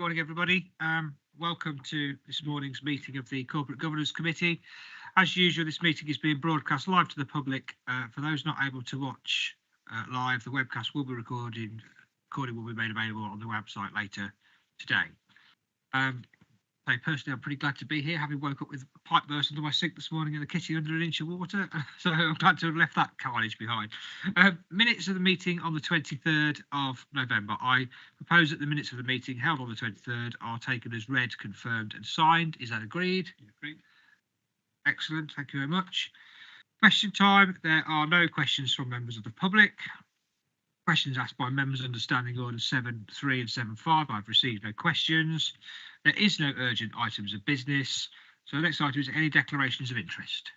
Morning, everybody. Welcome to this morning's meeting of the Corporate Governance Committee. As usual, this meeting is being broadcast live to the public. For those not able to watch live, the webcast will be recorded. Recording will be made available on the website later today. Personally, I'm pretty glad to be here, having woke up with a pipe burst under my sink this morning in the kitchen under an inch of water. So I'm glad to have left that carnage behind. Minutes of the meeting on the 23rd of November. I propose that the minutes of the meeting held on the 23rd are taken as read, confirmed and signed. Is that agreed? Agreed. Excellent. Thank you very much. Question time. There are no questions from members of the public. Questions asked by members under Standing Order 7.3 and 7.5. I've received no questions. There is no urgent items of business. So the next item is any declarations of interest.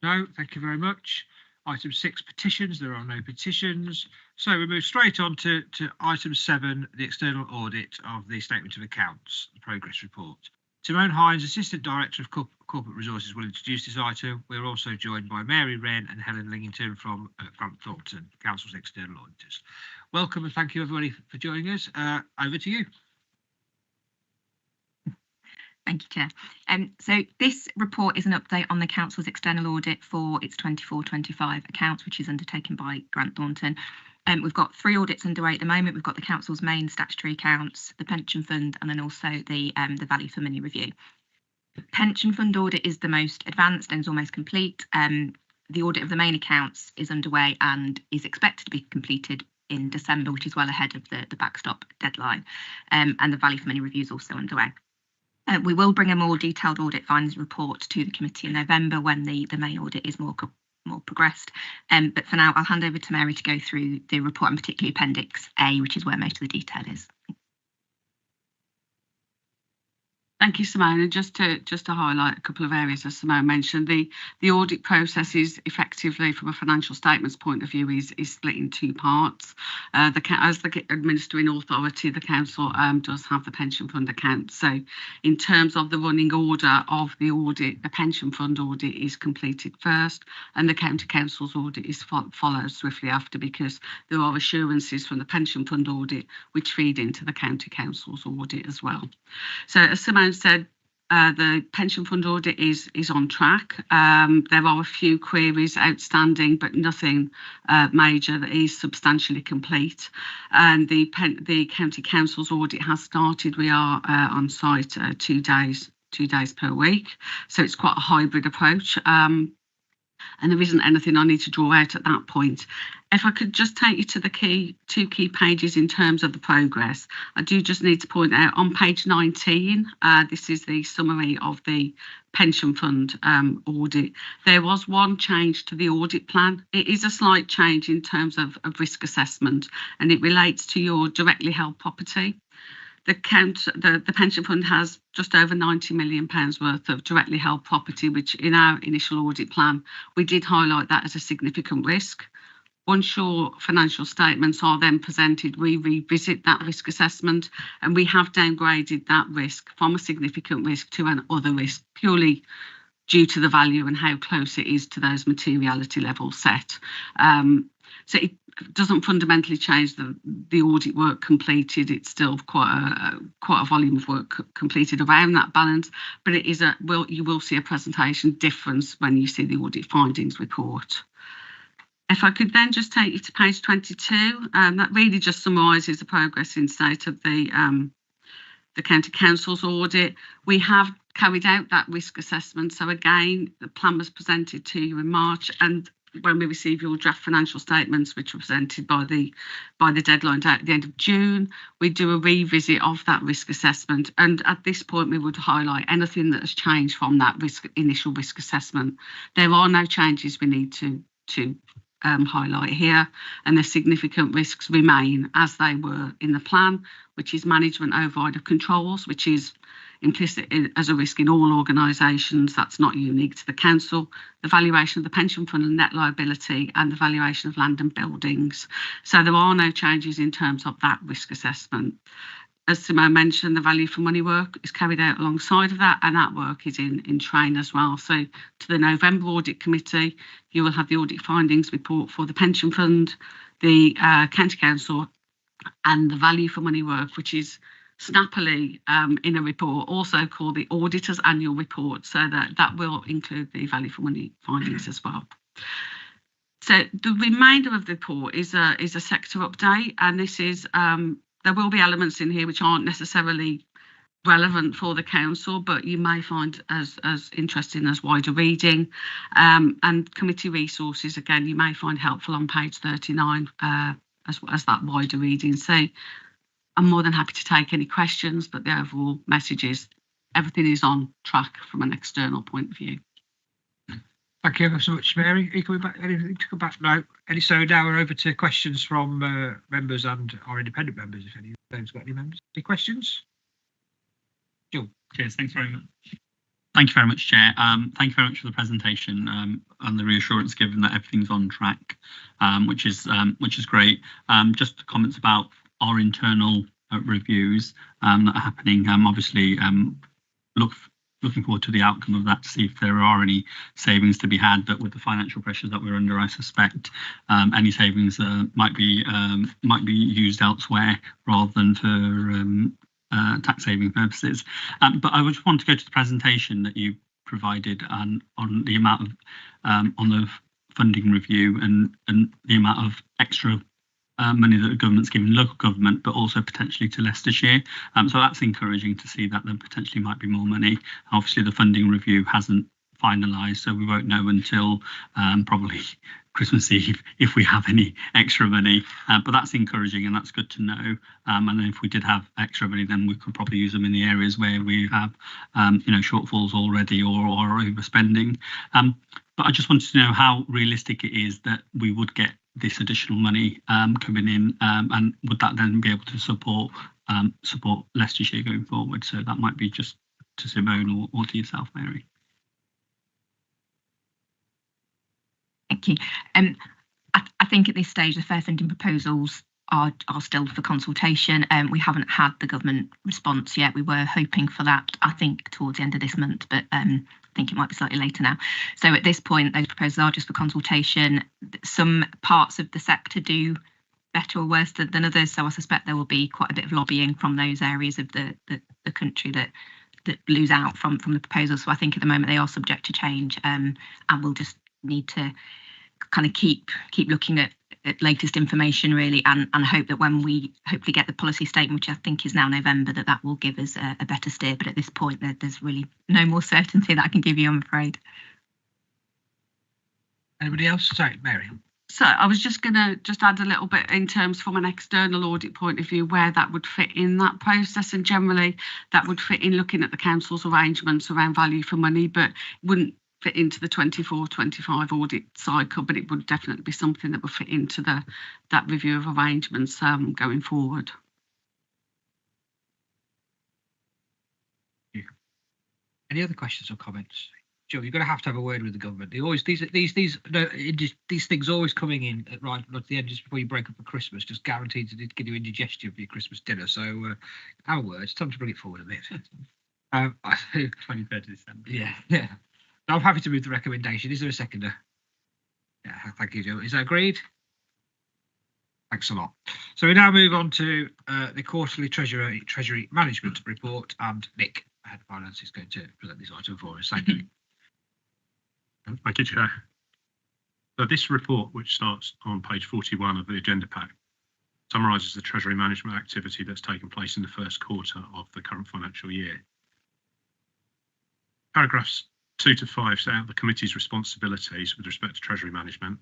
No, thank you very much. Item 6, petitions. There are no petitions. So we move straight on to item 7, the external audit of the statement of accounts, the progress report. Simone Hines, Assistant Director of Corporate Resources, will introduce this item. We're also joined by Mary Wren and Helen Lingington from Grant Thornton, Council's external auditors. Welcome and thank you everybody for joining us. Over to you. Thank you, Chair. So this report is an update on the Council's external audit for its 24-25 accounts, which is undertaken by Grant Thornton. We've got 3 audits underway at the moment. We've got the Council's main statutory accounts, the pension fund, and then also the value for money review. The pension fund audit is the most advanced and is almost complete. The audit of the main accounts is underway and is expected to be completed in December, which is well ahead of the backstop deadline. And the value for money review is also underway. We will bring a more detailed audit findings report to the committee in November when the main audit is more progressed. But for now, I'll hand over to Mary to go through the report, and particularly Appendix A, which is where most of the detail is. Thank you, Simone. And just to highlight a couple of areas, as Simone mentioned, the audit process is effectively, from a financial statements point of view, is split in 2 parts. As the administering authority, the council does have the pension fund account. So, in terms of the running order of the audit, the pension fund audit is completed first, and the county council's audit is follows swiftly after, because there are assurances from the pension fund audit which feed into the county council's audit as well. So, as Simone said, the pension fund audit is on track. There are a few queries outstanding, but nothing major that is substantially complete. And the county council's audit has started. We are on site 2 days per week, so it's quite a hybrid approach. And there isn't anything I need to draw out at that point. If I could just take you to the 2 key pages in terms of the progress, I do just need to point out on page 19, this is the summary of the pension fund audit. There was one change to the audit plan. It is a slight change in terms of risk assessment, and it relates to your directly held property. The pension fund has just over £90 million worth of directly held property, which in our initial audit plan, we did highlight that as a significant risk. Once your financial statements are then presented, we revisit that risk assessment, and we have downgraded that risk from a significant risk to an other risk, purely due to the value and how close it is to those materiality levels set. So it doesn't fundamentally change the audit work completed. It's still quite a volume of work completed around that balance, but it is you will see a presentation difference when you see the audit findings report. If I could then just take you to page 22, that really just summarises the progress in state of the county council's audit. We have carried out that risk assessment. So again, the plan was presented to you in March, and when we receive your draft financial statements, which were presented by the deadline at the end of June, we do a revisit of that risk assessment. And at this point, we would highlight anything that has changed from that initial risk assessment. There are no changes we need to highlight here, and the significant risks remain as they were in the plan, which is management override of controls, which is implicit as a risk in all organisations. That's not unique to the council. The valuation of the pension fund and net liability, and the valuation of land and buildings. So there are no changes in terms of that risk assessment. As Simone mentioned, the value for money work is carried out alongside of that, and that work is in train as well. So to the November Audit Committee, you will have the audit findings report for the pension fund. The County Council and the value for money work, which is snappily in a report also called the Auditor's Annual Report, so that will include the value for money findings as well. So the remainder of the report is a sector update, and this is there will be elements in here which aren't necessarily relevant for the council, but you may find as interesting as wider reading, and committee resources again you may find helpful on page 39 as that wider reading. So I'm more than happy to take any questions, but the overall message is everything is on track from an external point of view. Thank you ever so much, Mary. Are you coming back? Anything to come back? No. So now we're over to questions from members and our independent members, if any of those got any members. Any questions? Jill. Cheers. Thanks very much. Thank you very much, Chair. Thank you very much for the presentation and the reassurance given that everything's on track, which is great. Just comments about our internal reviews that are happening. Obviously, looking forward to the outcome of that to see if there are any savings to be had. But with the financial pressures that we're under, I suspect any savings might be used elsewhere rather than for tax saving purposes. But I just want to go to the presentation that you provided on the amount of on the funding review and the amount of extra money that the government's given local government, but also potentially to Leicestershire. So that's encouraging to see that there potentially might be more money. Obviously, the funding review hasn't finalised, so we won't know until probably Christmas Eve if we have any extra money. But that's encouraging and that's good to know. And then if we did have extra money, then we could probably use them in the areas where we have shortfalls already or overspending. But I just wanted to know how realistic it is that we would get this additional money coming in, and would that then be able to support Leicestershire going forward? So that might be just to Simone or to yourself, Mary. Thank you. I think at this stage the fair funding proposals are still for consultation. We haven't had the government response yet. We were hoping for that, I think, towards the end of this month, but I think it might be slightly later now. So at this point, those proposals are just for consultation. Some parts of the sector do better or worse than others, so I suspect there will be quite a bit of lobbying from those areas of the country that lose out from the proposals. So I think at the moment they are subject to change, and we'll just need to kind of keep looking at latest information really, and hope that when we hopefully get the policy statement, which I think is now November, that will give us a better steer. But at this point there's really no more certainty that I can give you, I'm afraid. Anybody else? Sorry, Mary. So I was just going to add a little bit in terms from an external audit point of view where that would fit in that process, and generally that would fit in looking at the council's arrangements around value for money, but wouldn't fit into the 24-25 audit cycle, but it would definitely be something that would fit into that review of arrangements going forward. Any other questions or comments? Joe, you're going to have a word with the government. They always these things always coming in right at the end just before you break up for Christmas, just guaranteed to give you indigestion for your Christmas dinner. So our words, time to bring it forward a bit. 23rd of December. Yeah. I'm happy to move the recommendation. Is there a seconder? Yeah, thank you, Joe. Is that agreed? Thanks a lot. So we now move on to the quarterly Treasury Management Report, and Nick, Head of Finance, is going to present this item for us. Thank you. Thank you, Chair. So this report, which starts on page 41 of the agenda pack, summarises the Treasury management activity that's taken place in the first quarter of the current financial year. Paragraphs 2 to 5 set out the committee's responsibilities with respect to Treasury management.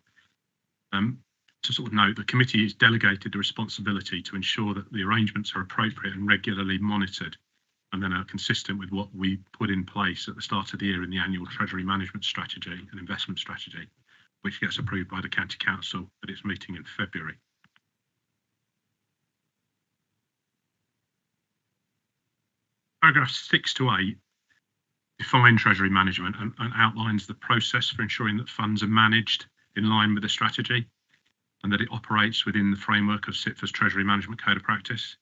To sort of note, the committee is delegated the responsibility to ensure that the arrangements are appropriate and regularly monitored, and then are consistent with what we put in place at the start of the year in the annual Treasury management strategy and investment strategy, which gets approved by the County Council at its meeting in February. Paragraphs 6 to 8 define Treasury management and outlines the process for ensuring that funds are managed in line with the strategy and that it operates within the framework of CITFA's Treasury Management Code of Practice.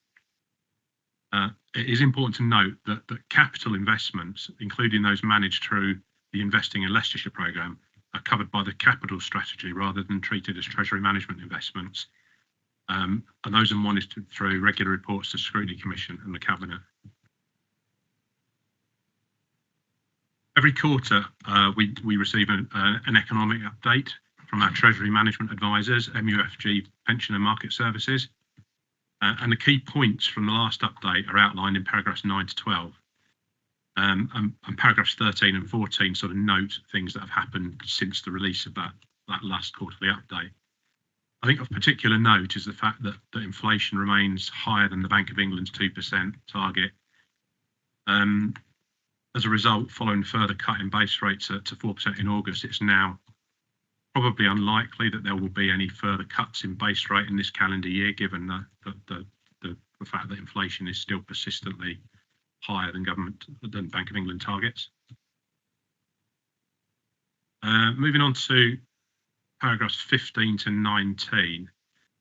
It is important to note that capital investments, including those managed through the Investing in Leicestershire programme, are covered by the capital strategy rather than treated as Treasury management investments. and those are monitored through regular reports to the Scrutiny Commission and the Cabinet. Every quarter, we receive an economic update from our Treasury Management Advisors, MUFG Pension and Market Services. And the key points from the last update are outlined in paragraphs 9 to 12. And paragraphs 13 and 14 sort of note things that have happened since the release of that last quarterly update. I think of particular note is the fact that inflation remains higher than the Bank of England's 2% target. As a result, following further cut in base rates to 4% in August, it's now probably unlikely that there will be any further cuts in base rate in this calendar year, given the fact that inflation is still persistently higher than Bank of England targets. Moving on to paragraphs 15 to 19,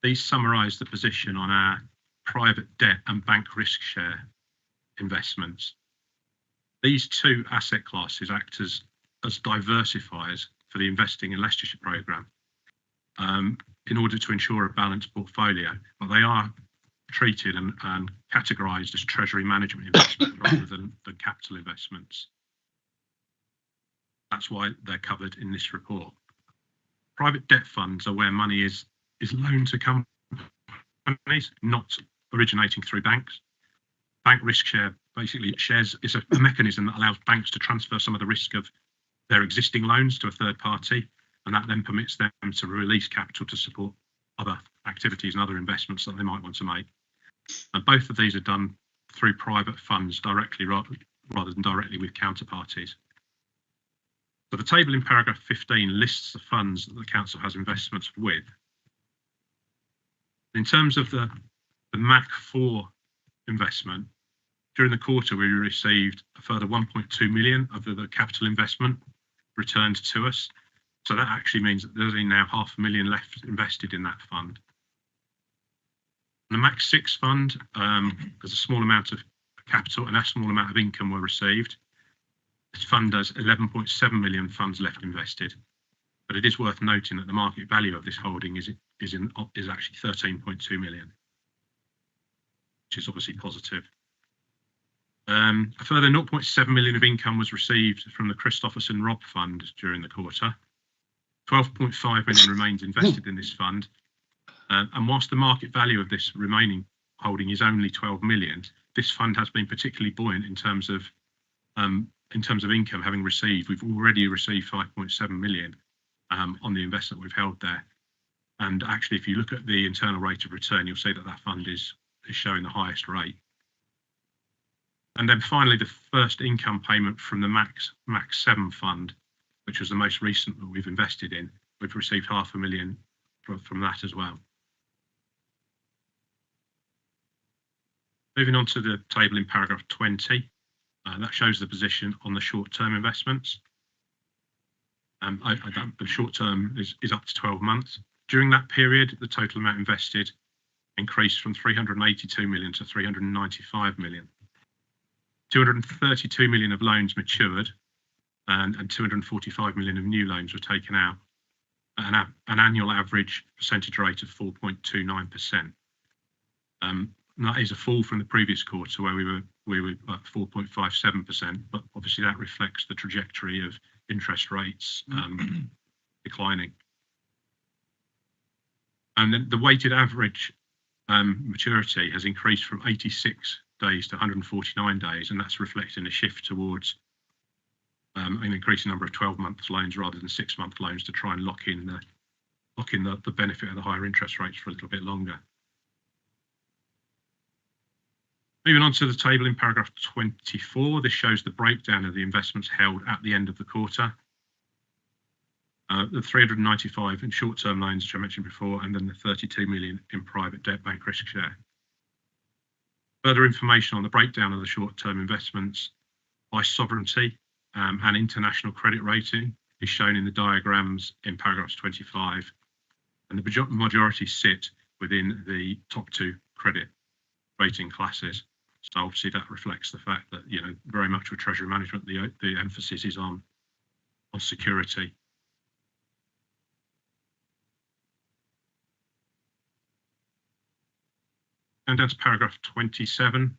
these summarise the position on our private debt and bank risk share investments. These two asset classes act as diversifiers for the Investing in Leicestershire programme in order to ensure a balanced portfolio, but they are treated and categorised as treasury management investments rather than capital investments. That's why they're covered in this report. Private debt funds are where money is loaned to companies, not originating through banks. Bank risk share basically is a mechanism that allows banks to transfer some of the risk of their existing loans to a third party, and that then permits them to release capital to support other activities and other investments that they might want to make. And both of these are done through private funds directly rather than directly with counterparties. So the table in paragraph 15 lists the funds that the council has investments with. In terms of the MAC 4 investment, during the quarter we received a further 1.2 million of the capital investment returned to us. So that actually means that there's only now $500,000 left invested in that fund. The MAC 6 fund, there's a small amount of capital and a small amount of income were received. This fund has 11.7 million funds left invested, but it is worth noting that the market value of this holding is actually 13.2 million, which is obviously positive. A further 0.7 million of income was received from the Christopherson Robb Fund during the quarter. 12.5 million remains invested in this fund. And whilst the market value of this remaining holding is only 12 million, this fund has been particularly buoyant in terms of income having received. We've already received 5.7 million on the investment we've held there. And actually, if you look at the internal rate of return, you'll see that that fund is showing the highest rate. And then finally, the first income payment from the MAC 7 fund, which was the most recent that we've invested in. We've received $500,000 from that as well. Moving on to the table in paragraph 20, that shows the position on the short-term investments. The short-term is up to 12 months. During that period, the total amount invested increased from 382 million to 395 million. 232 million of loans matured and 245 million of new loans were taken out at an annual average percentage rate of 4.29%. That is a fall from the previous quarter where we were at 4.57%, but obviously that reflects the trajectory of interest rates declining. And then the weighted average maturity has increased from 86 days to 149 days, and that's reflecting a shift towards an increasing number of 12-month loans rather than 6-month loans to try and lock in the benefit of the higher interest rates for a little bit longer. Moving on to the table in paragraph 24, this shows the breakdown of the investments held at the end of the quarter. The 395 in short-term loans, which I mentioned before, and then the 32 million in private debt bank risk share. Further information on the breakdown of the short-term investments by sovereignty and international credit rating is shown in the diagrams in paragraphs 25, and the majority sit within the top 2 credit rating classes. So obviously that reflects the fact that, you know, very much with treasury management, the emphasis is on security. And down to paragraph 27.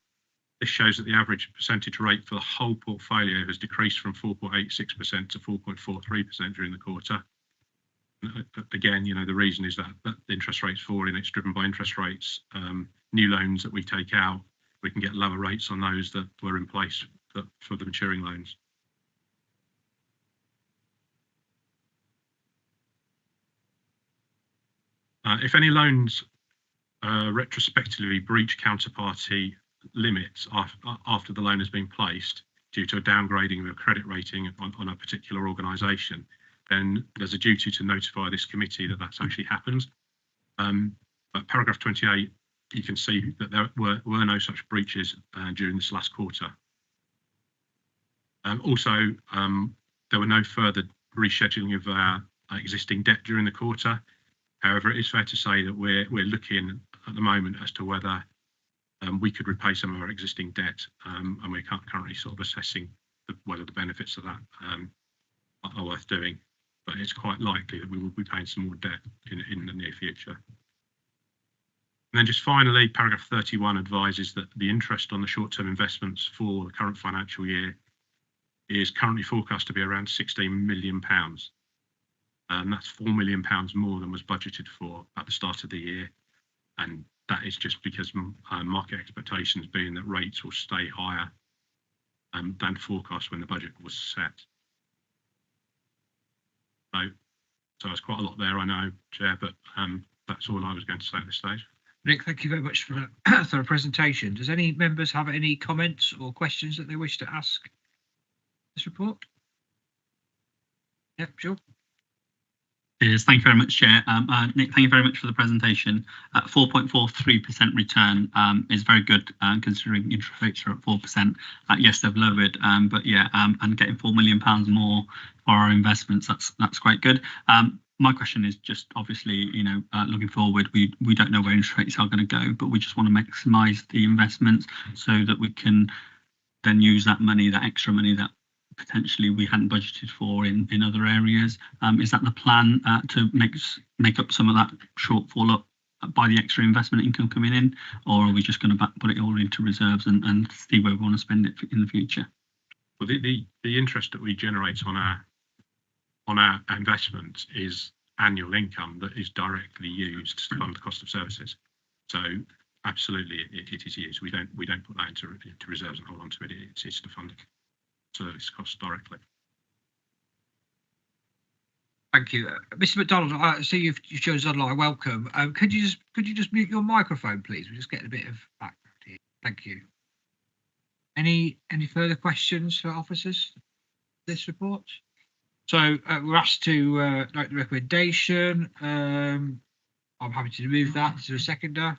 This shows that the average percentage rate for the whole portfolio has decreased from 4.86% to 4.43% during the quarter. Again, the reason is that the interest rates falling. It's driven by interest rates. New loans that we take out, we can get lower rates on those that were in place for the maturing loans. If any loans retrospectively breach counterparty limits after the loan has been placed due to a downgrading of a credit rating on a particular organisation, then there's a duty to notify this committee that that's actually happened. But paragraph 28, you can see that there were no such breaches during this last quarter. Also, there were no further rescheduling of our existing debt during the quarter. However, it is fair to say that we're looking at the moment as to whether we could repay some of our existing debt, and we're currently sort of assessing whether the benefits of that are worth doing. But it's quite likely that we will be paying some more debt in the near future. And then just finally, paragraph 31 advises that the interest on the short-term investments for the current financial year is currently forecast to be around £16 million. That's £4 million more than was budgeted for at the start of the year. And that is just because market expectations being that rates will stay higher than forecast when the budget was set. So it's quite a lot there, I know, Chair, but that's all I was going to say at this stage. Nick, thank you very much for that thorough presentation. Does any members have any comments or questions that they wish to ask this report? Yeah, sure. Cheers. Thank you very much, Chair. Nick, thank you very much for the presentation. 4.43% return is very good considering interest rates are at 4%. Yes, they've lowered, but yeah, and getting £4 million more for our investments, that's quite good. My question is just obviously, looking forward, we don't know where interest rates are going to go, but we just want to maximise the investments so that we can then use that money, that extra money that potentially we hadn't budgeted for in other areas. Is that the plan to make up some of that shortfall up by the extra investment income coming in, or are we just going to put it all into reserves and see where we want to spend it in the future? Well, the interest that we generate on our investments is annual income that is directly used to fund the cost of services. So absolutely, it is used. We don't put that into reserves and hold on to it. It's to fund service costs directly. Thank you, Mr. McDonald. I see you've chosen online. Welcome. Could you just mute your microphone, please? We're just getting a bit of background here. Thank you. Any further questions for officers? This report. So we're asked to note the recommendation. I'm happy to move that. Is there a seconder?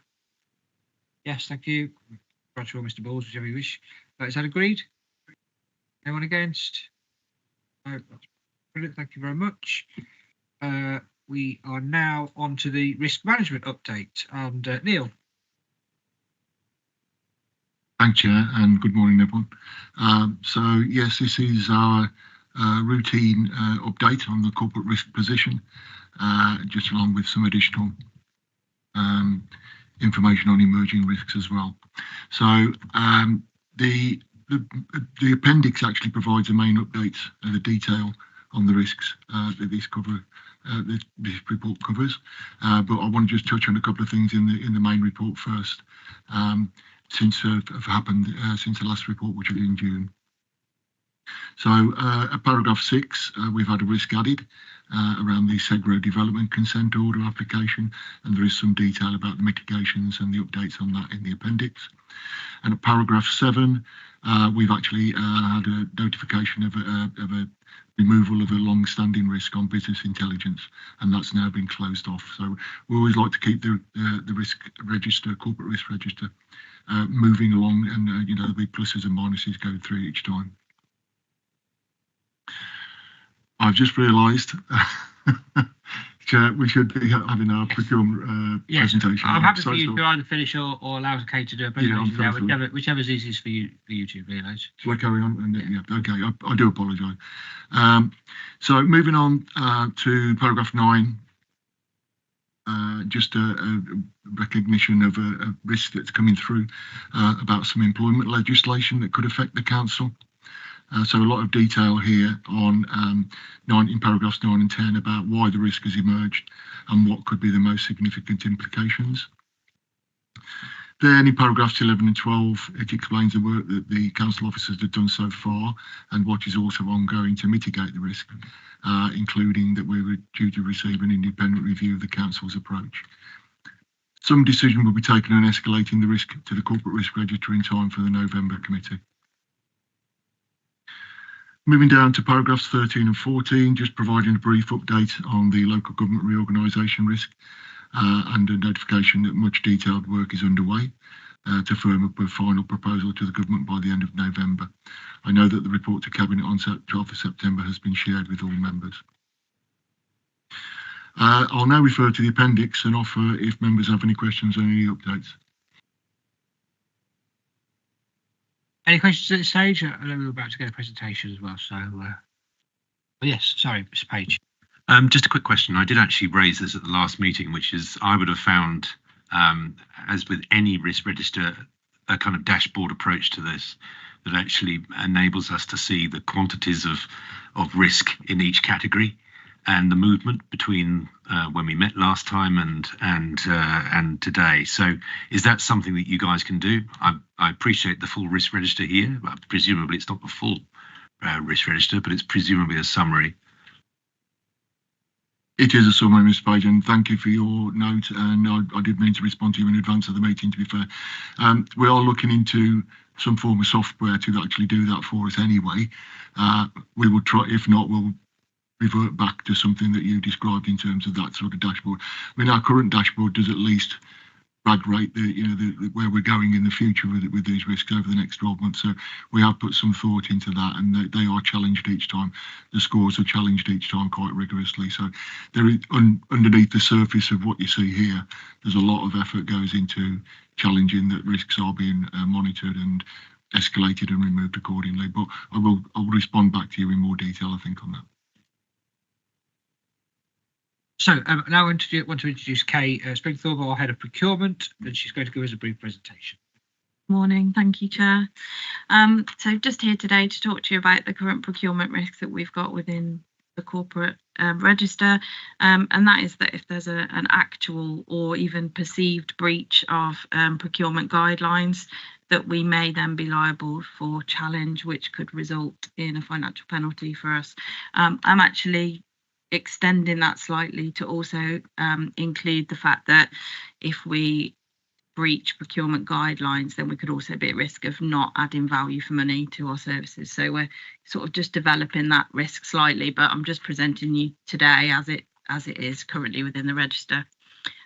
Yes, thank you. Grateful, Mr. Balls, whichever you wish. Is that agreed? Anyone against? No, that's brilliant. Thank you very much. We are now on to the risk management update. And Neil. Thanks, Chair, and good morning, everyone. So, yes, this is our routine update on the corporate risk position, just along with some additional information on emerging risks as well. So, the appendix actually provides the main updates and the detail on the risks that this report covers. But I want to just touch on a couple of things in the main report first, since have happened since the last report, which was in June. So at paragraph 6, we've had a risk added around the SEGRO development consent order application, and there is some detail about the mitigations and the updates on that in the appendix. And at paragraph 7, we've actually had a notification of a removal of a long-standing risk on business intelligence, and that's now been closed off. So we always like to keep the risk register, corporate risk register, moving along, and the big pluses and minuses go through each time. I've just realised we should be having our procurement presentation. I'm happy for you to either finish or allow Kate to do a presentation. Whichever is easiest for you to realise. Shall I carry on? Yeah, okay. I do apologise. So moving on to paragraph 9. just a recognition of a risk that's coming through about some employment legislation that could affect the council. So a lot of detail here on in paragraphs 9 and 10 about why the risk has emerged and what could be the most significant implications. Then in paragraphs 11 and 12, it explains the work that the council officers have done so far and what is also ongoing to mitigate the risk, including that we were due to receive an independent review of the council's approach. Some decision will be taken on escalating the risk to the corporate risk register in time for the November committee. Moving down to paragraphs 13 and 14, just providing a brief update on the local government reorganisation risk and a notification that much detailed work is underway to firm up a final proposal to the government by the end of November. I know that the report to Cabinet on 12th of September has been shared with all members. I'll now refer to the appendix and offer if members have any questions or any updates. Any questions at this stage? I know we were about to get a presentation as well, so yes, sorry, Mr. Page. Just a quick question. I did actually raise this at the last meeting, which is I would have found, as with any risk register, a kind of dashboard approach to this that actually enables us to see the quantities of risk in each category and the movement between when we met last time and today. So is that something that you guys can do? I appreciate the full risk register here, but presumably it's not the full risk register, but it's presumably a summary. It is a summary, Mr. Page, and thank you for your note. And I did mean to respond to you in advance of the meeting, to be fair. We are looking into some form of software to actually do that for us anyway. We will try, if not, we'll revert back to something that you described in terms of that sort of dashboard. I mean, our current dashboard does at least rag rate where we're going in the future with these risks over the next 12 months. So we have put some thought into that, and they are challenged each time. The scores are challenged each time quite rigorously. So there is underneath the surface of what you see here, there's a lot of effort goes into challenging that risks are being monitored and escalated and removed accordingly. But I will respond back to you in more detail, I think, on that. So now I want to introduce Kay Springthorpe, our Head of Procurement, and she's going to give us a brief presentation. Morning, thank you, Chair. So just here today to talk to you about the current procurement risks that we've got within the corporate register, and that is that if there's an actual or even perceived breach of procurement guidelines, that we may then be liable for challenge, which could result in a financial penalty for us. I'm actually extending that slightly to also include the fact that if we breach procurement guidelines, then we could also be at risk of not adding value for money to our services. So we're sort of just developing that risk slightly, but I'm just presenting you today as it is currently within the register.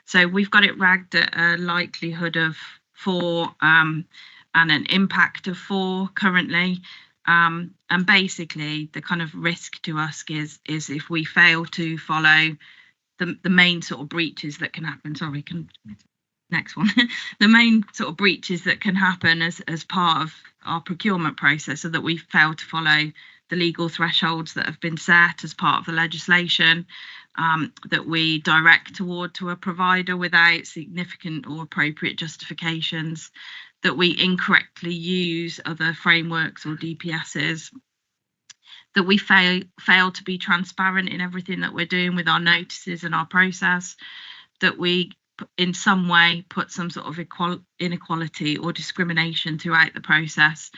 So we've got it ragged at a likelihood of 4 and an impact of 4 currently. And basically the kind of risk to us is if we fail to follow the main sort of breaches that can happen. Sorry, next one. The main sort of breaches that can happen as part of our procurement process, so that we fail to follow the legal thresholds that have been set as part of the legislation, that we direct toward to a provider without significant or appropriate justifications, that we incorrectly use other frameworks or DPSs, that we fail to be transparent in everything that we're doing with our notices and our process, that we in some way put some sort of inequality or discrimination throughout the process,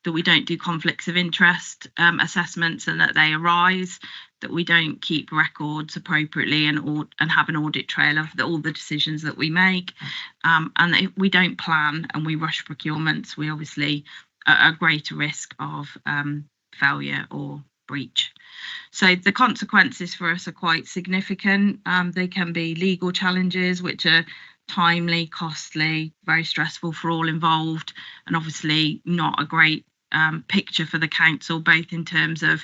that we don't do conflicts of interest assessments and that they arise, that we don't keep records appropriately and have an audit trail of all the decisions that we make, and if we don't plan and we rush procurements, we obviously are at greater risk of failure or breach. So the consequences for us are quite significant. They can be legal challenges, which are timely, costly, very stressful for all involved, and obviously not a great picture for the council, both in terms of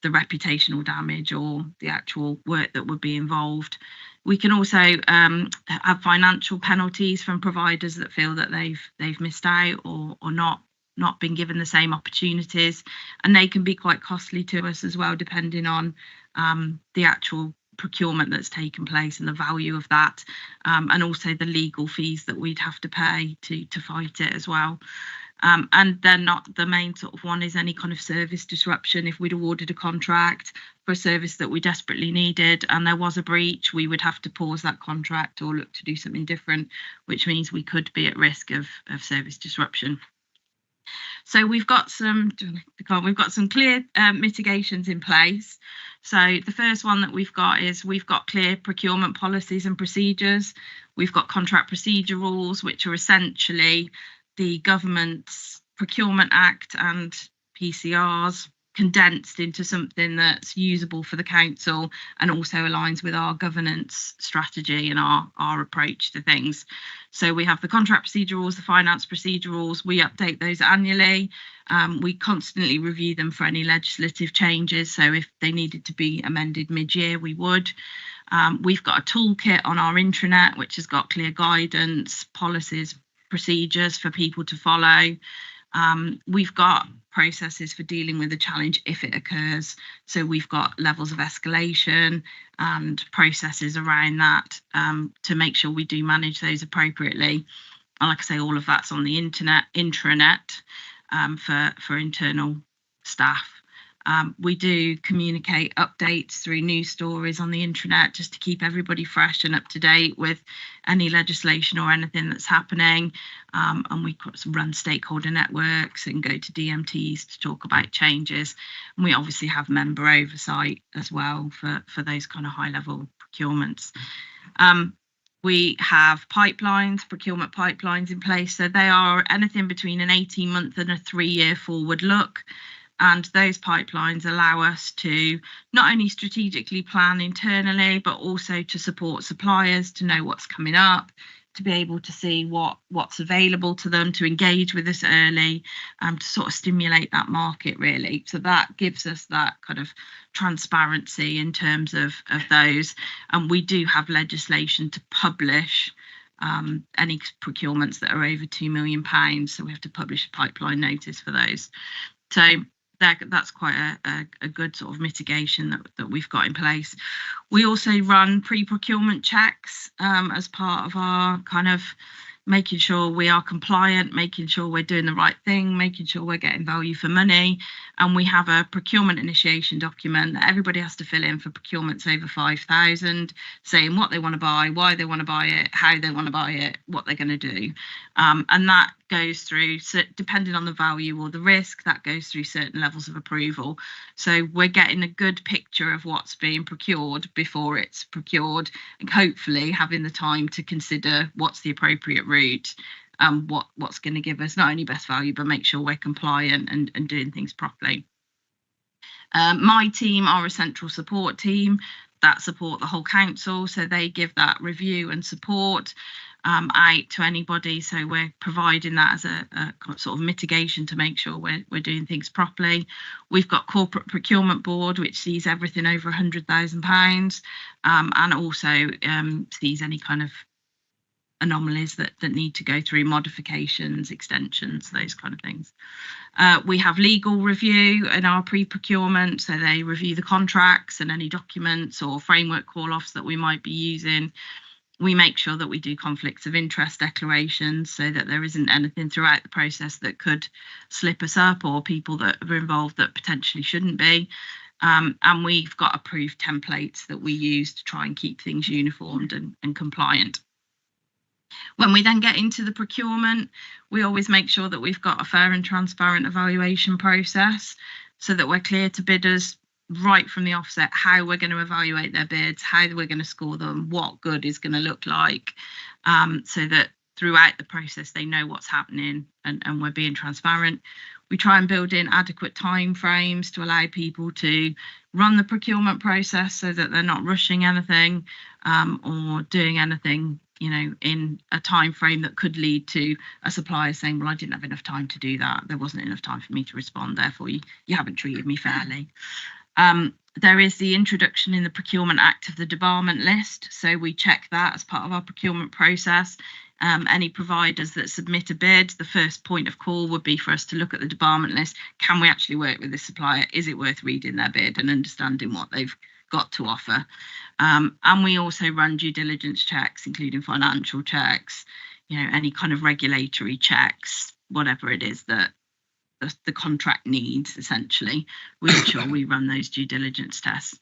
the reputational damage or the actual work that would be involved. We can also have financial penalties from providers that feel that they've missed out or not been given the same opportunities, and they can be quite costly to us as well, depending on the actual procurement that's taken place and the value of that, and also the legal fees that we'd have to pay to fight it as well. And then not the main sort of one is any kind of service disruption. If we'd awarded a contract for a service that we desperately needed and there was a breach, we would have to pause that contract or look to do something different, which means we could be at risk of service disruption. So we've got some clear mitigations in place. So the first one that we've got is we've got clear procurement policies and procedures. We've got contract procedure rules, which are essentially the government's Procurement Act and PCRs condensed into something that's usable for the council and also aligns with our governance strategy and our approach to things. So we have the contract procedure rules, the finance procedure rules. We update those annually. We constantly review them for any legislative changes. So if they needed to be amended mid-year, we would. We've got a toolkit on our intranet, which has got clear guidance, policies, procedures for people to follow. We've got processes for dealing with a challenge if it occurs. So we've got levels of escalation and processes around that to make sure we do manage those appropriately. And like I say, all of that's on the intranet for internal staff. We do communicate updates through news stories on the intranet just to keep everybody fresh and up to date with any legislation or anything that's happening. And we run stakeholder networks and go to DMTs to talk about changes. And we obviously have member oversight as well for those kind of high level procurements. We have pipelines, procurement pipelines in place. So they are anything between an 18-month and a 3-year forward look. And those pipelines allow us to not only strategically plan internally, but also to support suppliers to know what's coming up, to be able to see what's available to them, to engage with us early, to sort of stimulate that market really. So that gives us that kind of transparency in terms of those. And we do have legislation to publish any procurements that are over £2 million. So we have to publish a pipeline notice for those. So that's quite a good sort of mitigation that we've got in place. We also run pre-procurement checks as part of our kind of making sure we are compliant, making sure we're doing the right thing, making sure we're getting value for money. And we have a procurement initiation document that everybody has to fill in for procurements over 5,000, saying what they want to buy, why they want to buy it, how they want to buy it, what they're going to do. And that goes through, so depending on the value or the risk, that goes through certain levels of approval. So we're getting a good picture of what's being procured before it's procured, and hopefully having the time to consider what's the appropriate route, what's going to give us not only best value, but make sure we're compliant and doing things properly. My team are a central support team that support the whole council, so they give that review and support out to anybody. So we're providing that as a sort of mitigation to make sure we're doing things properly. We've got corporate procurement board, which sees everything over £100,000 and also sees any kind of anomalies that need to go through modifications, extensions, those kind of things. We have legal review in our pre-procurement, so they review the contracts and any documents or framework call-offs that we might be using. We make sure that we do conflicts of interest declarations so that there isn't anything throughout the process that could slip us up or people that are involved that potentially shouldn't be. And we've got approved templates that we use to try and keep things uniformed and compliant. When we then get into the procurement, we always make sure that we've got a fair and transparent evaluation process so that we're clear to bidders right from the offset how we're going to evaluate their bids, how we're going to score them, what good is going to look like, so that throughout the process they know what's happening and we're being transparent. We try and build in adequate time frames to allow people to run the procurement process so that they're not rushing anything or doing anything, you know, in a time frame that could lead to a supplier saying, well, I didn't have enough time to do that. There wasn't enough time for me to respond. Therefore, you haven't treated me fairly. There is the introduction in the Procurement Act of the debarment list. So we check that as part of our procurement process. Any providers that submit a bid, the first point of call would be for us to look at the debarment list. Can we actually work with this supplier? Is it worth reading their bid and understanding what they've got to offer. And we also run due diligence checks, including financial checks, any kind of regulatory checks, whatever it is that the contract needs, essentially. We ensure we run those due diligence tests.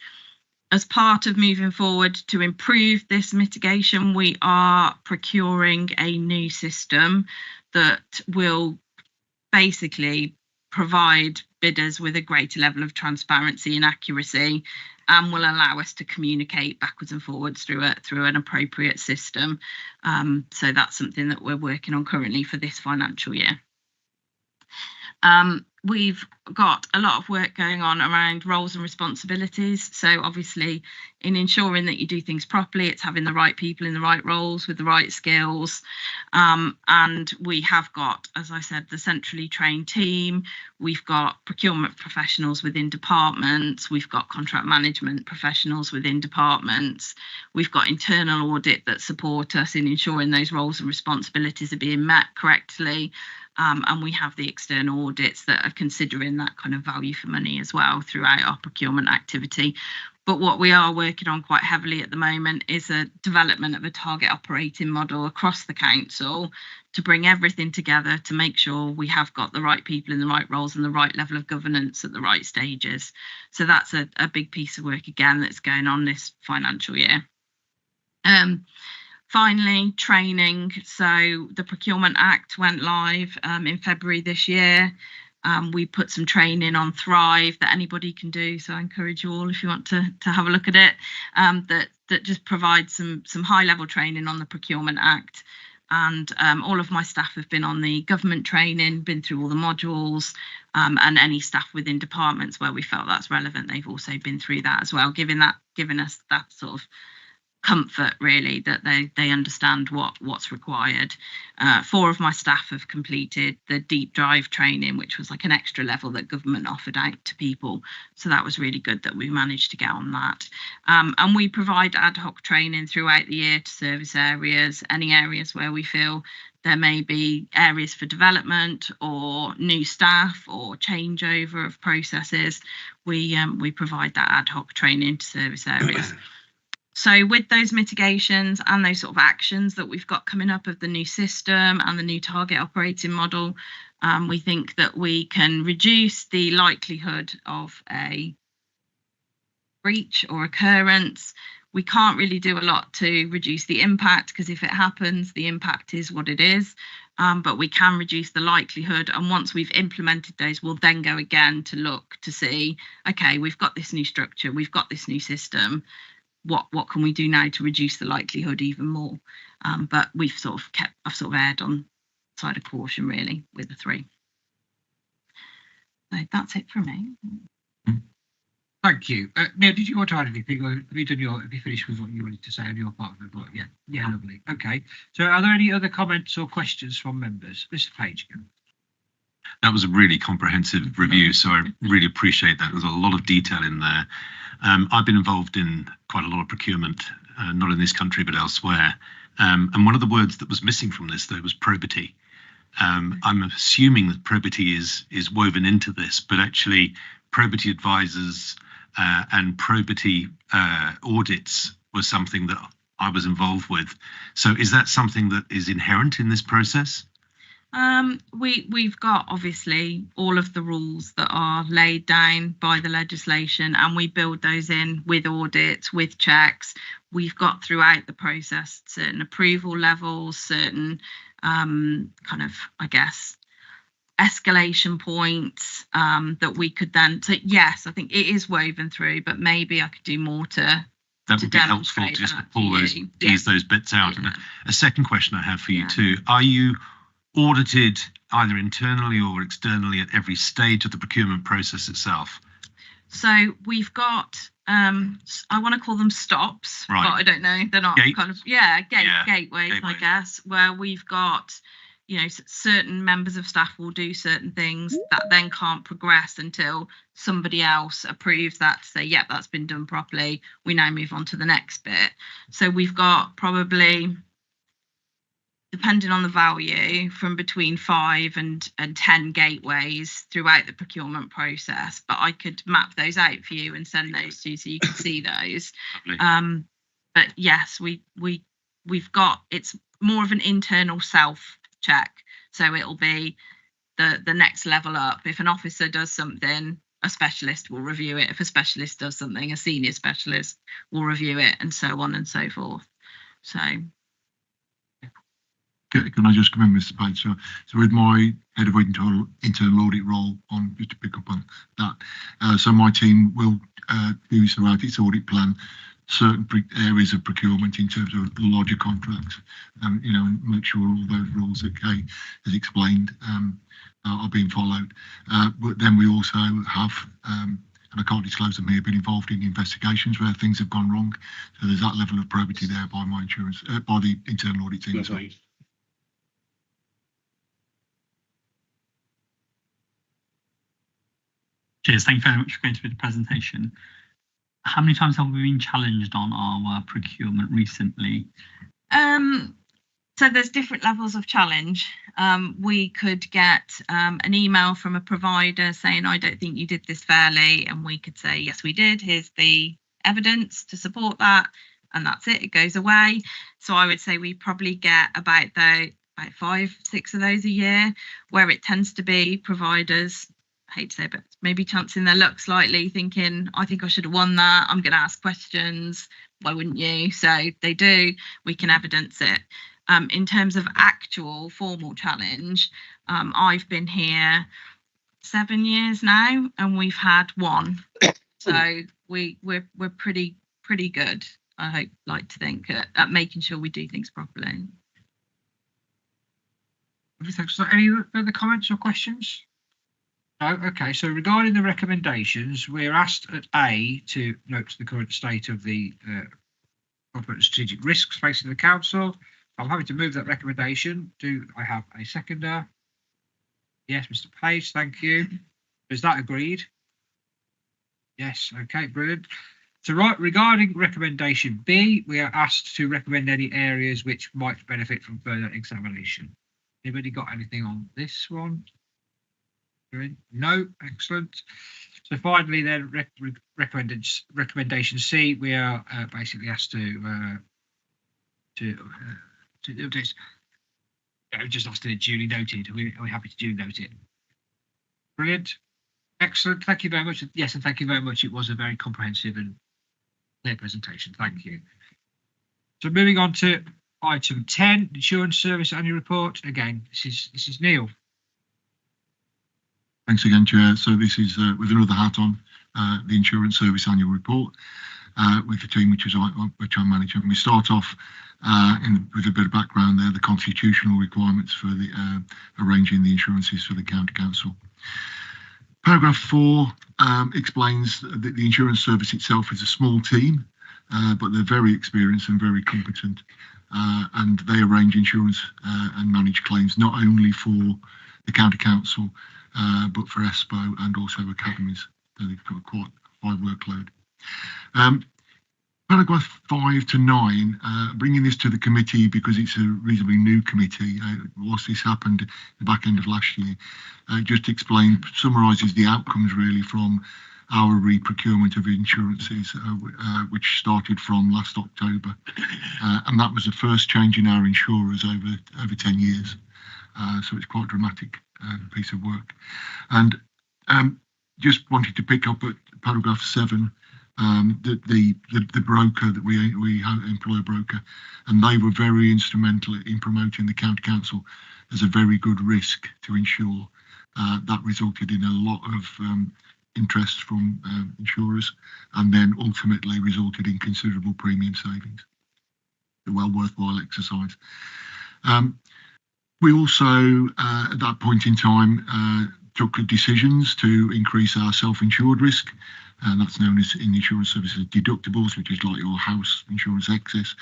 As part of moving forward to improve this mitigation, we are procuring a new system that will basically provide bidders with a greater level of transparency and accuracy, and will allow us to communicate backwards and forwards through an appropriate system. So that's something that we're working on currently for this financial year. We've got a lot of work going on around roles and responsibilities. So obviously, in ensuring that you do things properly, it's having the right people in the right roles with the right skills. And we have got, as I said, the centrally trained team. We've got procurement professionals within departments. We've got contract management professionals within departments. We've got internal audit that support us in ensuring those roles and responsibilities are being met correctly. And we have the external audits that are considering that kind of value for money as well throughout our procurement activity. But what we are working on quite heavily at the moment is a development of a target operating model across the council to bring everything together to make sure we have got the right people in the right roles and the right level of governance at the right stages. So that's a big piece of work again that's going on this financial year. Finally, training. So the Procurement Act went live in February this year. We put some training on Thrive that anybody can do. So I encourage you all, if you want to have a look at it, that just provides some high level training on the Procurement Act. And all of my staff have been on the government training, been through all the modules, and any staff within departments where we felt that's relevant, they've also been through that as well, giving us that sort of comfort, really, that they understand what's required. 4 of my staff have completed the deep dive training, which was like an extra level that government offered out to people. So that was really good that we managed to get on that. And we provide ad hoc training throughout the year to service areas, any areas where we feel there may be areas for development or new staff or changeover of processes. We provide that ad hoc training to service areas. So with those mitigations and those sort of actions that we've got coming up of the new system and the new target operating model, we think that we can reduce the likelihood of a breach or occurrence. We can't really do a lot to reduce the impact, because if it happens, the impact is what it is. But we can reduce the likelihood, and once we've implemented those, we'll then go again to look to see, okay, we've got this new structure, we've got this new system. What can we do now to reduce the likelihood even more? But I've sort of erred on the side of caution, really, with the 3. So that's it from me. Thank you. Neil, did you want to add anything, or have you finished with what you wanted to say on your part of the report? Yeah, lovely. Okay. So are there any other comments or questions from members? Mr. Page. That was a really comprehensive review, so I really appreciate that. There's a lot of detail in there. I've been involved in quite a lot of procurement, not in this country, but elsewhere. And one of the words that was missing from this, though, was probity. I'm assuming that probity is woven into this, but actually probity advisors and probity audits was something that I was involved with. So is that something that is inherent in this process? We've got obviously all of the rules that are laid down by the legislation, and we build those in with audits, with checks. We've got throughout the process certain approval levels, certain kind of, I guess, escalation points that we could then. So yes, I think it is woven through, but maybe I could do more to. That would be helpful to just pull tease those bits out. Yeah. And a second question I have for you Yeah. too: are you audited either internally or externally at every stage of the procurement process itself? So we've got, I want to call them stops, Right. but I don't know. They're not Gates? kind of, gateways, I Gateways. guess, where we've got, certain members of staff will do certain things that then can't progress until somebody else approves that to say, yep, that's been done properly. We now move on to the next bit. So we've got probably, depending on the value, from between 5 and 10 gateways throughout the procurement process. But I could map those out for you and send those to you so you can see those. Lovely. But yes, we've got, it's more of an internal self check. So it'll be the next level up. If an officer does something, a specialist will review it. If a specialist does something, a senior specialist will review it, and so on and so forth. So can I just come in, Mr. Page? So with my head of internal audit role on, just to pick up on that, so my team will do throughout its audit plan certain areas of procurement in terms of larger contracts, you know, make sure all those rules that Kay has explained are being followed. But then we also have, and I can't disclose them here, been involved in investigations where things have gone wrong. So there's that level of probity there by my by the internal audit team as well. Cheers. Thank you very much for going through the presentation. How many times have we been challenged on our procurement recently? So there's different levels of challenge. We could get an email from a provider saying, I don't think you did this fairly. And we could say, yes, we did. Here's the evidence to support that. And that's it. It goes away. So I would say we probably get about 5, 6 of those a year, where it tends to be providers, I hate to say it, but maybe chancing their luck slightly, thinking, I think I should have won that. I'm going to ask questions. Why wouldn't you? So they do. We can evidence it. In terms of actual formal challenge, I've been here 7 years now, and we've had 1. So we're pretty good. I like to think at making sure we do things properly. Thanks. So any further comments or questions? No. Okay. So regarding the recommendations, we're asked at A to note the current state of the corporate and strategic risks facing the council. I'm happy to move that recommendation. Do I have a seconder? Yes, Mr. Page, thank you. Is that agreed? Yes, okay, brilliant. So regarding recommendation B, we are asked to recommend any areas which might benefit from further examination. Anybody got anything on this one? No, excellent. So finally then, recommendation C, we are basically asked to just asked it duly noted. Are we happy to duly note it? Brilliant. Excellent. Thank you very much. Yes, and thank you very much. It was a very comprehensive and clear presentation. Thank you. So moving on to item 10, Insurance Service Annual Report. Again, this is Neil. Thanks again, Chair. So this is with another hat on, the Insurance Service Annual Report with the team which I manage. And we start off with a bit of background there, the constitutional requirements for the arranging the insurances for the County Council. Paragraph 4 explains that the insurance service itself is a small team, but they're very experienced and very competent, and they arrange insurance and manage claims not only for the County Council, but for ESPO and also academies. So they've got quite a high workload. Paragraph 5 to 9, bringing this to the committee because it's a reasonably new committee. Whilst this happened at the back end of last year, just summarises the outcomes really from our re-procurement of insurances, which started from last October. And that was the first change in our insurers over 10 years. So it's quite a dramatic piece of work. And just wanted to pick up at paragraph 7, the broker that we employ a broker, and they were very instrumental in promoting the County Council as a very good risk to insure. That resulted in a lot of interest from insurers, and then ultimately resulted in considerable premium savings. A well worthwhile exercise. We also, at that point in time, took decisions to increase our self-insured risk, and that's known as in insurance services deductibles, which is like your house insurance excess.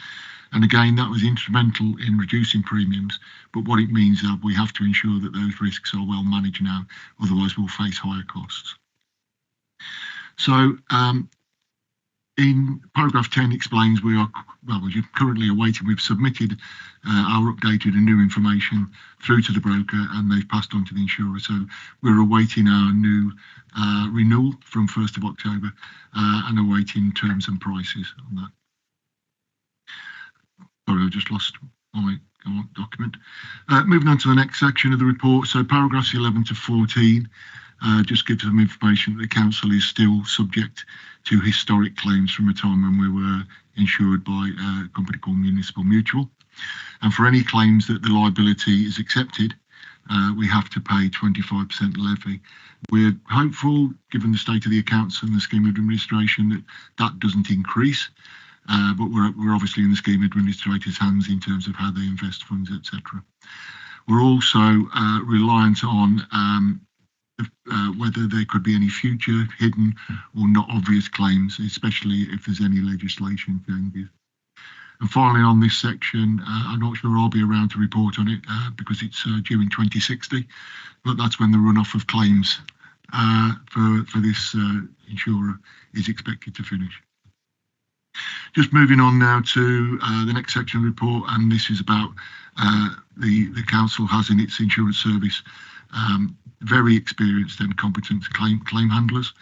And again, that was instrumental in reducing premiums, but what it means is that we have to ensure that those risks are well managed now, otherwise we'll face higher costs. So In paragraph 10 explains we're currently awaiting, we've submitted our updated and new information through to the broker and they've passed on to the insurer. So we're awaiting our new renewal from 1st of October and awaiting terms and prices on that. Sorry, I just lost my document. Moving on to the next section of the report. So paragraphs 11 to 14 just gives some information that the council is still subject to historic claims from a time when we were insured by a company called Municipal Mutual. And for any claims that the liability is accepted, we have to pay 25% levy. We're hopeful, given the state of the accounts and the scheme administration, that that doesn't increase. But we're obviously in the scheme administrator's hands in terms of how they invest funds, etc. We're also reliant on whether there could be any future hidden or not obvious claims, especially if there's any legislation changes. And finally, on this section, I'm not sure I'll be around to report on it because it's due in 2060, but that's when the runoff of claims for this insurer is expected to finish. Just moving on now to the next section of the report, and this is about the council has in its insurance service very experienced and competent claim handlers,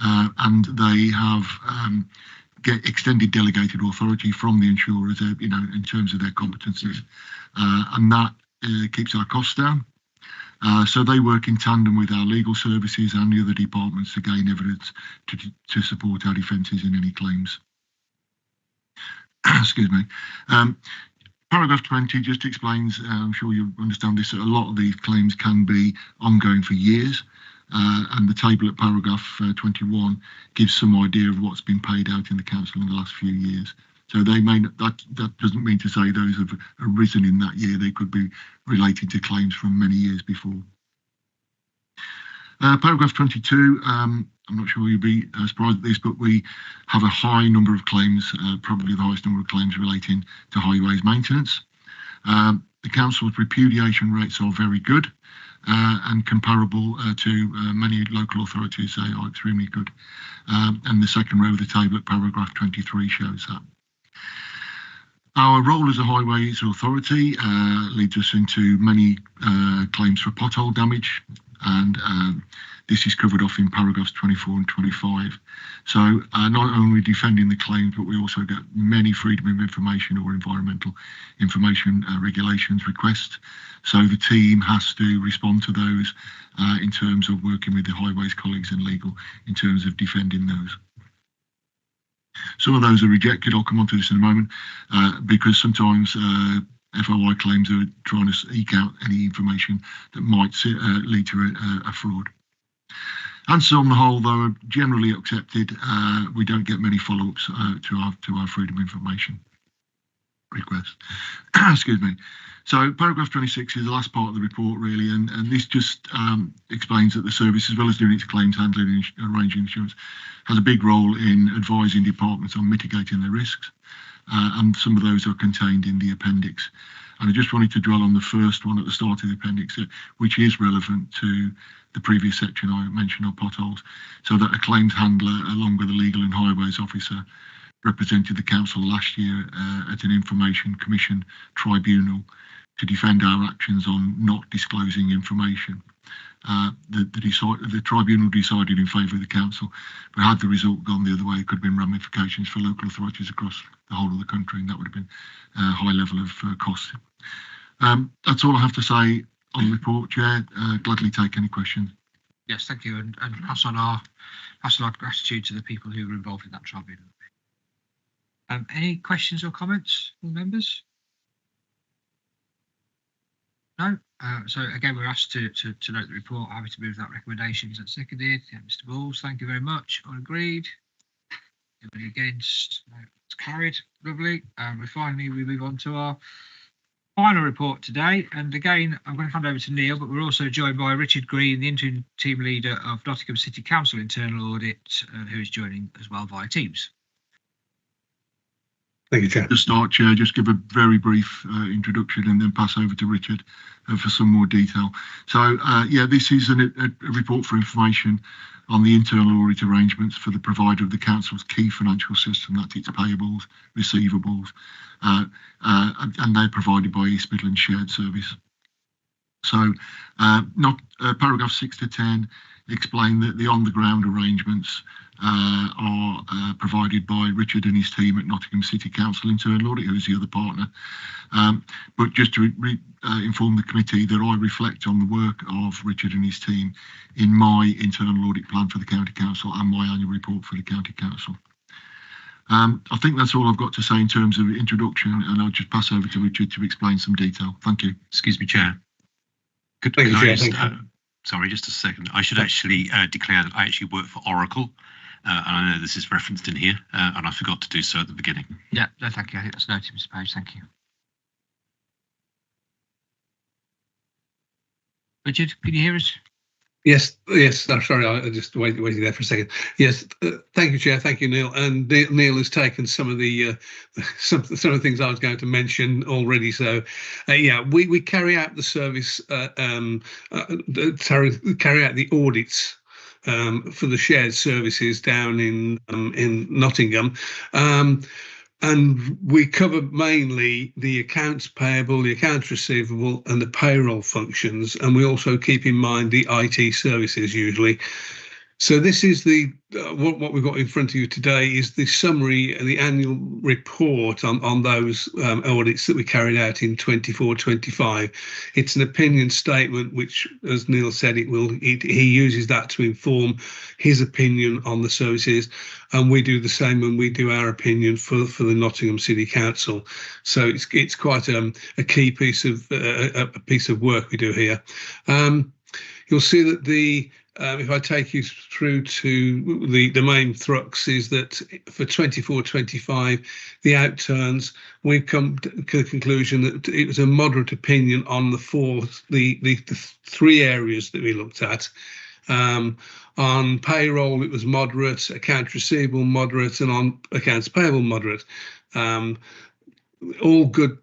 and they have get extended delegated authority from the insurers, in terms of their competencies, and that keeps our costs down. So they work in tandem with our legal services and the other departments to gain evidence to support our defences in any claims. Excuse me. Paragraph 20 just explains, I'm sure you understand this, that a lot of these claims can be ongoing for years. And the table at paragraph 21 gives some idea of what's been paid out in the council in the last few years. So they may not, that doesn't mean to say those have arisen in that year. They could be related to claims from many years before. Paragraph 22, I'm not sure you'll be surprised at this, but we have a high number of claims, probably the highest number of claims relating to highways maintenance. The council's repudiation rates are very good and comparable to many local authorities. They are extremely good. And the second row of the table at paragraph 23 shows that. Our role as a highways authority leads us into many claims for pothole damage, and this is covered off in paragraphs 24 and 25. So not only defending the claims, but we also get many freedom of information or environmental information regulations requests. So the team has to respond to those in terms of working with the highways colleagues and legal in terms of defending those. Some of those are rejected. I'll come on to this in a moment because sometimes FOI claims are trying to eke out any information that might lead to a fraud. Answers on the whole, though, are generally accepted. We don't get many follow-ups to our freedom of information request. Excuse me. So paragraph 26 is the last part of the report, really, and this just explains that the service, as well as doing its claims handling and arranging insurance, has a big role in advising departments on mitigating their risks, and some of those are contained in the appendix. And I just wanted to dwell on the first one at the start of the appendix, which is relevant to the previous section I mentioned on potholes, so that a claims handler, along with a legal and highways officer, represented the council last year at an information commission tribunal to defend our actions on not disclosing information. The tribunal decided in favour of the council, but had the result gone the other way, it could have been ramifications for local authorities across the whole of the country, and that would have been a high level of cost. That's all I have to say on the report, Chair. Gladly take any questions. Yes, thank you, and pass on our gratitude to the people who were involved in that tribunal. Any questions or comments from members? No. So again, we're asked to note the report. Happy to move that recommendations and seconded. Yeah, Mr. Balls, thank you very much. All agreed. Anybody against? No, it's carried. Lovely. Finally, we move on to our final report today. And again, I'm going to hand over to Neil, but we're also joined by Richard Green, the interim team leader of Nottingham City Council Internal Audit, who is joining as well via Teams. Thank you, Chair. To start, Chair, just give a very brief introduction and then pass over to Richard for some more detail. So, yeah, this is a report for information on the internal audit arrangements for the provider of the council's key financial system, that's its payables, receivables, and they're provided by East Midlands Shared Service. So paragraph 6 to 10 explain that the on-the-ground arrangements are provided by Richard and his team at Nottingham City Council Internal Audit, who is the other partner. But just to inform the committee that I reflect on the work of Richard and his team in my internal audit plan for the County Council and my annual report for the County Council. I think that's all I've got to say in terms of introduction, and I'll just pass over to Richard to explain some detail. Thank you. Excuse me, Chair. Thank you, Chair. Thank you. Sorry, just a second. I should actually declare that I actually work for Oracle, and I know this is referenced in here, and I forgot to do so at the beginning. Yeah, no, thank you. I think that's noted, Mr. Page. Thank you. Richard, can you hear us? Yes. I'm sorry, I just waited there for a second. Yes, thank you, Chair. Thank you, Neil. And Neil has taken some of the some of the things I was going to mention already. So, yeah, we carry out the service, carry out the audits for the shared services down in Nottingham. And we cover mainly the accounts payable, the accounts receivable, and the payroll functions. And we also keep in mind the IT services usually. So this is the what we've got in front of you today is the summary and the annual report on those audits that we carried out in 24-25. It's an opinion statement, which, as Neil said, he uses that to inform his opinion on the services, and we do the same when we do our opinion for the Nottingham City Council. So it's quite a key piece of work we do here. You'll see that if I take you through to the main thrux, is that for 24-25, the outturns, we've come to the conclusion that it was a moderate opinion on the three areas that we looked at. On payroll, it was moderate, accounts receivable moderate, and on accounts payable moderate. All good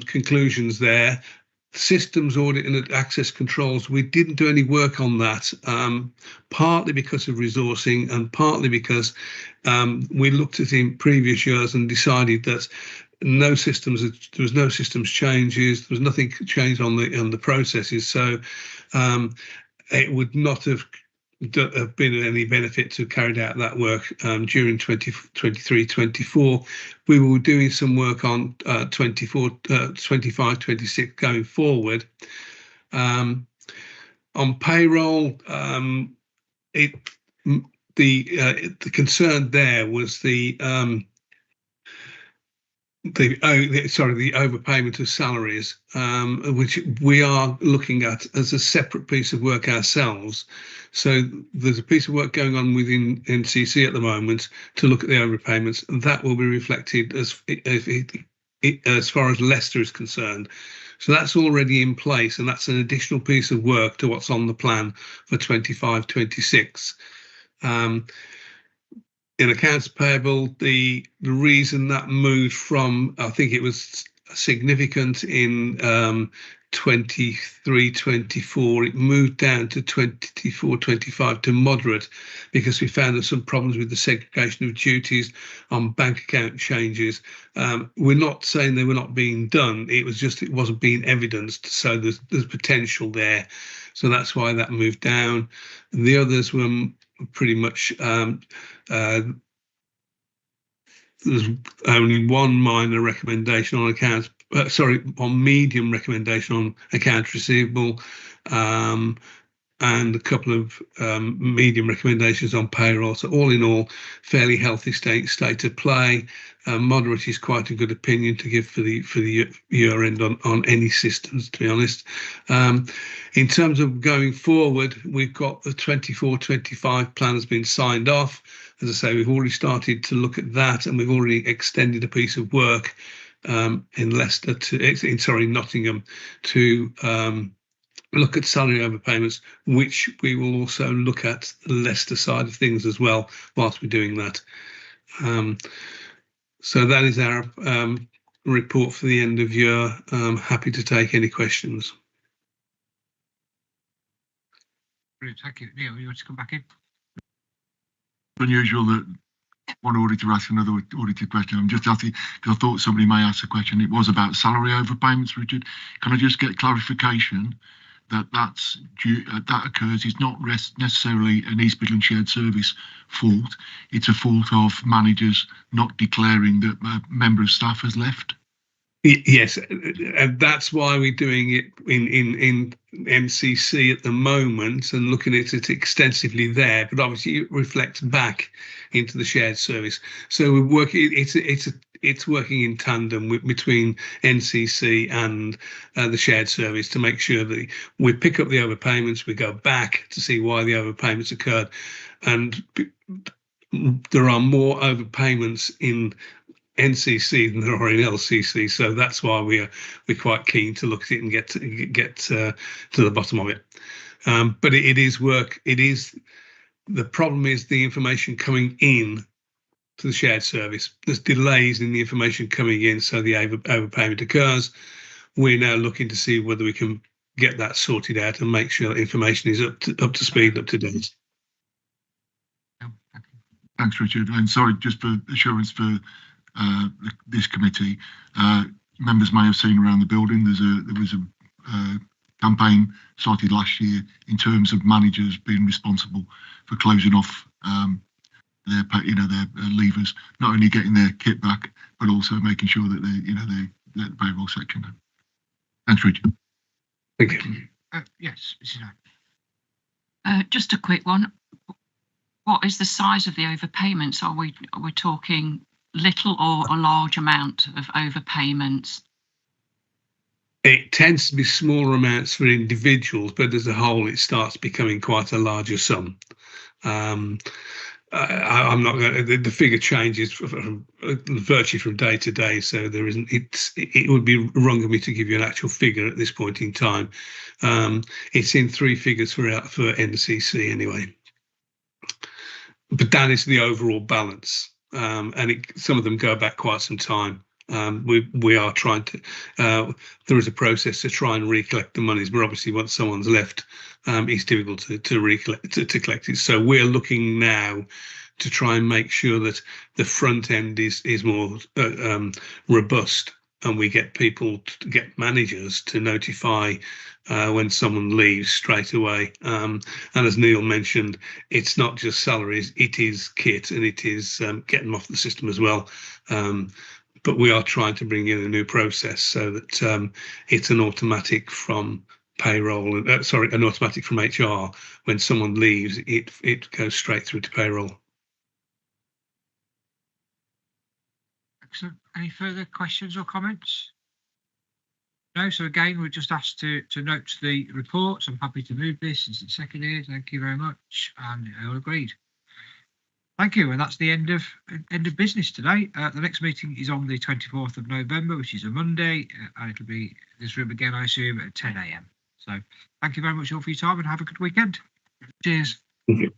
conclusions there. Systems audit and access controls, we didn't do any work on that, partly because of resourcing and partly because we looked at it in previous years and decided that there was no systems changes, there was nothing changed on the processes, so it would not have been any benefit to carry out that work during 23-24. We were doing some work on 25-26 going forward. On payroll, the concern there was the overpayment of salaries, which we are looking at as a separate piece of work ourselves. So there's a piece of work going on within NCC at the moment to look at the overpayments, and that will be reflected as far as Leicester is concerned. So that's already in place, and that's an additional piece of work to what's on the plan for 25-26. In accounts payable, the reason that moved from, I think it was significant in 23-24, it moved down to 24-25 to moderate because we found there's some problems with the segregation of duties on bank account changes. We're not saying they were not being done, it was just it wasn't being evidenced, so there's potential there. So that's why that moved down. And the others were pretty much there's only one minor recommendation on accounts, on medium recommendation on accounts receivable, and a couple of medium recommendations on payroll. So all in all, fairly healthy state of play. Moderate is quite a good opinion to give for the year end on any systems, to be honest. In terms of going forward, we've got the 24-25 plan has been signed off. As I say, we've already started to look at that, and we've already extended a piece of work in Nottingham to look at salary overpayments, which we will also look at the Leicester side of things as well whilst we're doing that. So that is our report for the end of year. Happy to take any questions. Brilliant, thank you. Neil, you want to come back in? unusual that one auditor asked another auditor question. I'm just asking because I thought somebody may ask a question. It was about salary overpayments, Richard. Can I just get clarification that that occurs? It's not necessarily an East Midlands Shared Service fault. It's a fault of managers not declaring that a member of staff has left. Yes, and that's why we're doing it in MCC at the moment and looking at it extensively there. But obviously, it reflects back into the shared service. So we're working. It's working in tandem between NCC and the shared service to make sure that we pick up the overpayments. We go back to see why the overpayments occurred, and there are more overpayments in NCC than there are in LCC, so that's why we're quite keen to look at it and get to the bottom of it. But it is work. It is the problem is the information coming in to the shared service. There's delays in the information coming in, so the overpayment occurs. We're now looking to see whether we can get that sorted out and make sure that information is up to speed, up to date. Thanks, Richard. And sorry, just for assurance for this committee, members may have seen around the building there was a campaign started last year in terms of managers being responsible for closing off their levers, not only getting their kit back but also making sure that they let the payroll section down. Thanks, Richard. Thank you. Yes, Mrs. Just a quick one. What is the size of the overpayments? Are we talking little or a large amount of overpayments? It tends to be smaller amounts for individuals, but as a whole, it starts becoming quite a larger sum. I'm not going to, the figure changes virtually from day to day, so there isn't. It would be wrong of me to give you an actual figure at this point in time. It's in three figures for NCC anyway, but that is the overall balance. And some of them go back quite some time. We are trying to. There is a process to try and recollect the monies, but obviously once someone's left, it's difficult to collect it. So we're looking now to try and make sure that the front end is more robust, and we get managers to notify when someone leaves straight away. And as Neil mentioned, it's not just salaries, it is kit and it is getting them off the system as well. But we are trying to bring in a new process so that it's an automatic from payroll, an automatic from HR. When someone leaves, it goes straight through to payroll. Excellent. Any further questions or comments? No, so again, we're just asked to note the reports. I'm happy to move this since it's seconded. Thank you very much, and all agreed. Thank you, and that's the end of business today. The next meeting is on the 24th of November, which is a Monday, and it'll be this room again, I assume, at 10 AM. So thank you very much all for your time, and have a good weekend. Cheers. Thank you.